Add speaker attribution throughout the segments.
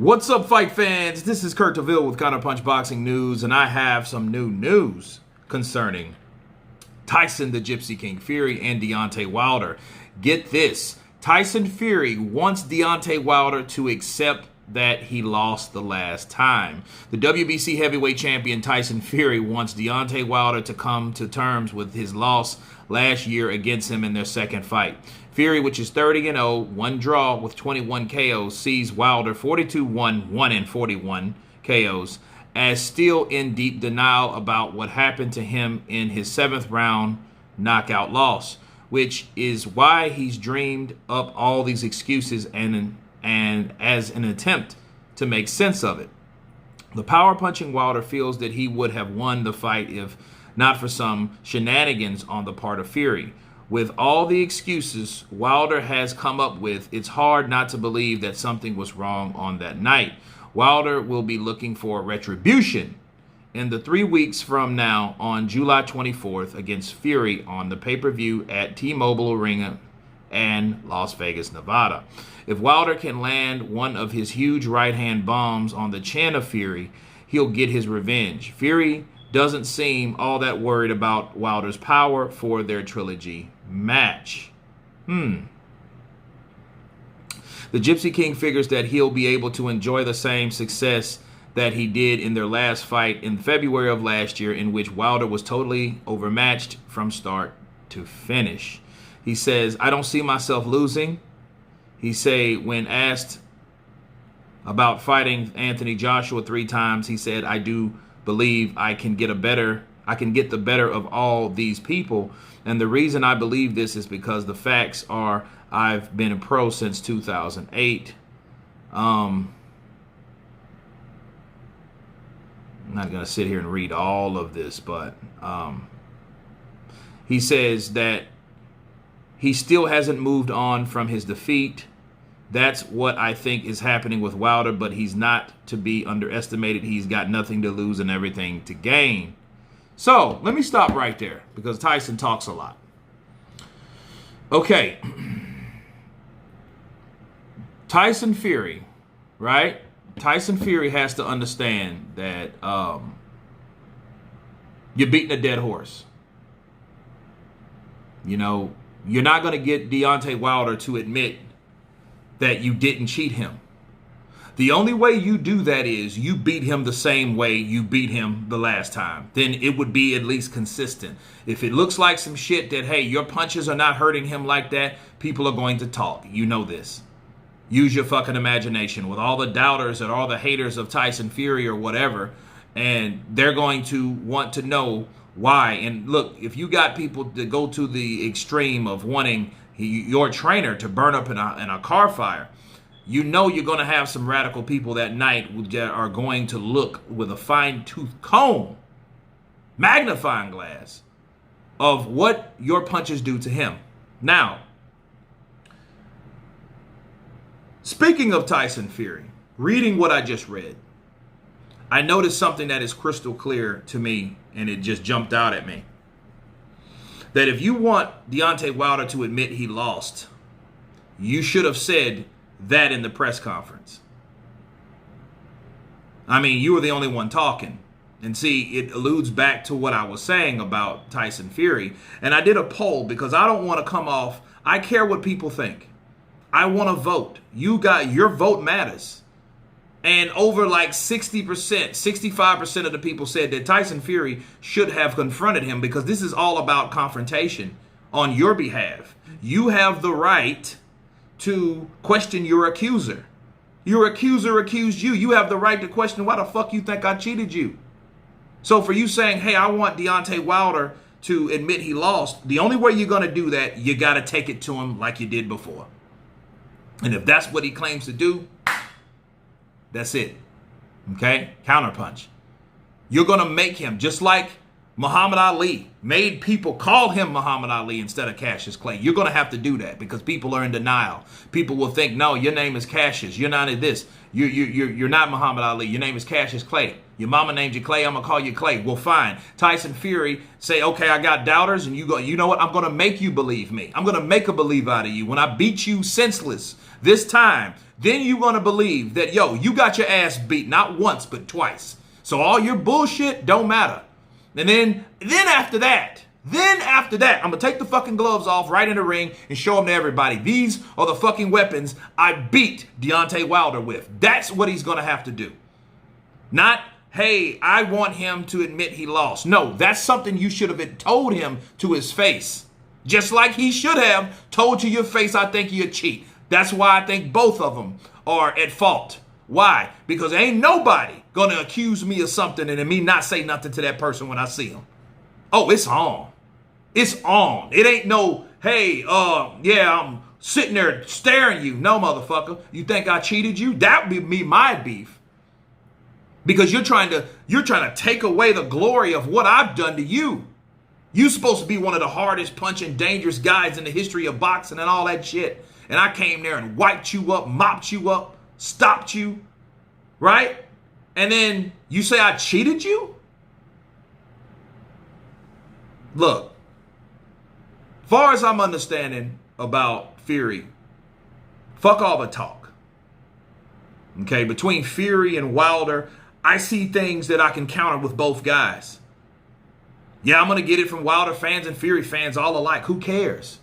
Speaker 1: What's up, fight fans? This is Kurt DeVille with Counterpunch Boxing News, and I have some new news concerning Tyson the Gypsy King Fury and Deontay Wilder. Get this. Tyson Fury wants Deontay Wilder to accept that he lost the last time. The WBC heavyweight champion Tyson Fury wants Deontay Wilder to come to terms with his loss last year against him in their second fight. Fury, which is 30-0, one draw with 21 KOs, sees Wilder 42-1, 1-41 KOs, as still in deep denial about what happened to him in his 7th round knockout loss, which is why he's dreamed up all these excuses and as an attempt to make sense of it. The power-punching Wilder feels that he would have won the fight if not for some shenanigans on the part of Fury. With all the excuses Wilder has come up with, it's hard not to believe that something was wrong on that night. Wilder will be looking for retribution in the 3 weeks from now on July 24th against Fury on the pay-per-view at T-Mobile Arena and Las Vegas, Nevada. If Wilder can land one of his huge right-hand bombs on the chin of Fury, he'll get his revenge. Fury doesn't seem all that worried about Wilder's power for their trilogy match. The Gypsy King figures that he'll be able to enjoy the same success that he did in their last fight in February of last year, in which Wilder was totally overmatched from start to finish. He says, "I don't see myself losing." He say, when asked about fighting Anthony Joshua 3 times, he said, "I do believe I can get the better of all these people. And the reason I believe this is because the facts are I've been a pro since 2008. I'm not going to sit here and read all of this, but he says that he still hasn't moved on from his defeat. That's what I think is happening with Wilder, but he's not to be underestimated. He's got nothing to lose and everything to gain." So let me stop right there because Tyson talks a lot. Okay. Tyson Fury, right? Tyson Fury has to understand that you're beating a dead horse. You know, you're not going to get Deontay Wilder to admit that you didn't cheat him. The only way you do that is you beat him the same way you beat him the last time. Then it would be at least consistent. If it looks like some shit that, hey, your punches are not hurting him like that, people are going to talk. You know this. Use your fucking imagination with all the doubters and all the haters of Tyson Fury or whatever, and they're going to want to know why. And look, if you got people that go to the extreme of wanting your trainer to burn up in a car fire, you know you're going to have some radical people that night that are going to look with a fine-tooth comb, magnifying glass, of what your punches do to him. Now, speaking of Tyson Fury, reading what I just read, I noticed something that is crystal clear to me, and it just jumped out at me. That if you want Deontay Wilder to admit he lost, you should have said that in the press conference. I mean, you were the only one talking. And see, it alludes back to what I was saying about Tyson Fury. And I did a poll because I don't want to come off, I care what people think. I want to vote. Your vote matters. And over like 60%, 65% of the people said that Tyson Fury should have confronted him because this is all about confrontation on your behalf. You have the right to question your accuser. Your accuser accused you. You have the right to question why the fuck you think I cheated you. So for you saying, hey, I want Deontay Wilder to admit he lost, the only way you're going to do that, you got to take it to him like you did before. And if that's what he claims to do, that's it. Okay? Counterpunch. You're going to make him, just like Muhammad Ali, made people call him Muhammad Ali instead of Cassius Clay. You're going to have to do that because people are in denial. People will think, no, your name is Cassius. You're not in this. You're not Muhammad Ali. Your name is Cassius Clay. Your mama named you Clay. I'm going to call you Clay. Well, fine. Tyson Fury say, okay, I got doubters. And you go, you know what? I'm going to make you believe me. I'm going to make a believe out of you. When I beat you senseless this time, then you're going to believe that, yo, you got your ass beat not once, but twice. So all your bullshit don't matter. And then after that, I'm going to take the fucking gloves off right in the ring and show them to everybody. These are the fucking weapons I beat Deontay Wilder with. That's what he's going to have to do. Not, hey, I want him to admit he lost. No, that's something you should have told him to his face. Just like he should have told to your face, I think you're a cheat. That's why I think both of them are at fault. Why? Because ain't nobody going to accuse me of something and then me not say nothing to that person when I see him. Oh, it's on. It's on. It ain't no, hey, yeah, I'm sitting there staring you. No, motherfucker. You think I cheated you? That would be my beef. Because you're trying to take away the glory of what I've done to you. You're supposed to be one of the hardest punching, dangerous guys in the history of boxing and all that shit. And I came there and wiped you up, mopped you up, stopped you, right? And then you say I cheated you? Look, far as I'm understanding about Fury, fuck all the talk. Okay, between Fury and Wilder, I see things that I can counter with both guys. Yeah, I'm going to get it from Wilder fans and Fury fans all alike. Who cares?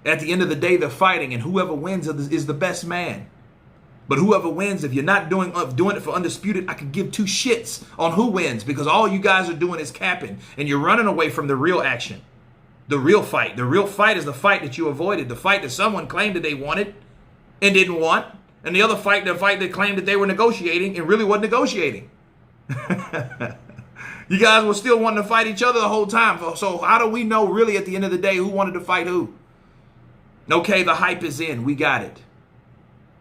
Speaker 1: At the end of the day, they're fighting, and whoever wins is the best man. But whoever wins, if you're not doing it for Undisputed, I could give two shits on who wins because all you guys are doing is capping, and you're running away from the real action. The real fight. The real fight is the fight that you avoided. The fight that someone claimed that they wanted and didn't want. And the other fight, the fight that claimed that they were negotiating and really wasn't negotiating. You guys were still wanting to fight each other the whole time. So how do we know really at the end of the day who wanted to fight who? Okay, the hype is in. We got it.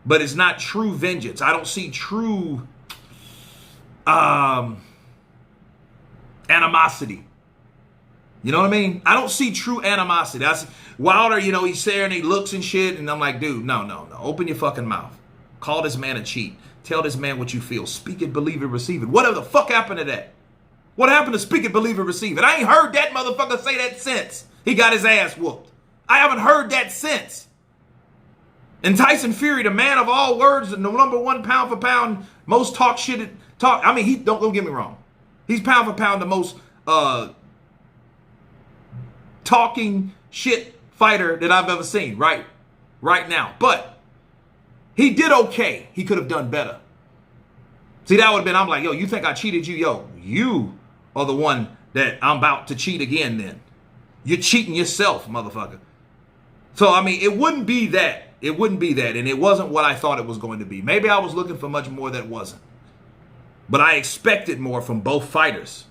Speaker 1: But it's not true vengeance. I don't see true animosity. You know what I mean? I don't see true animosity. I see Wilder, you know, he's there and he looks and shit. And I'm like, dude, no. Open your fucking mouth. Call this man a cheat. Tell this man what you feel. Speak it, believe it, receive it. Whatever the fuck happened to that? What happened to speak it, believe it, receive it? I ain't heard that motherfucker say that since he got his ass whooped. I haven't heard that since. And Tyson Fury, the man of all words, and the number one pound for pound, most talk shit. I mean, he don't get me wrong. He's pound for pound the most talking shit fighter that I've ever seen. Right now, but he did okay. He could have done better. See, that would have been. I'm like, yo, you think I cheated you? Yo, you are the one that I'm about to cheat again. Then you're cheating yourself, motherfucker. So I mean, it wouldn't be that. It wouldn't be that. And it wasn't what I thought it was going to be. Maybe I was looking for much more that wasn't. But I expected more from both fighters.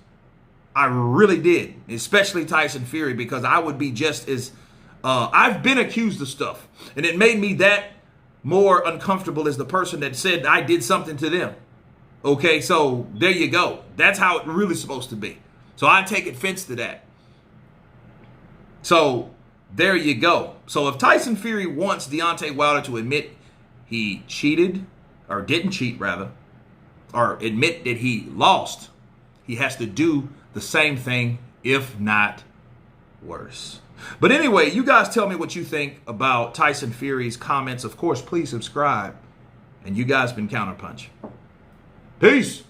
Speaker 1: I really did. Especially Tyson Fury, because I would be just as... I've been accused of stuff. And it made me that more uncomfortable as the person that said I did something to them. Okay, so there you go. That's how it really supposed to be. So I take offense to that. So... there you go. So if Tyson Fury wants Deontay Wilder to admit he cheated, or didn't cheat rather, or admit that he lost, he has to do the same thing, if not worse. But anyway, you guys tell me what you think about Tyson Fury's comments. Of course, please subscribe. And you guys been Counterpunch. Peace.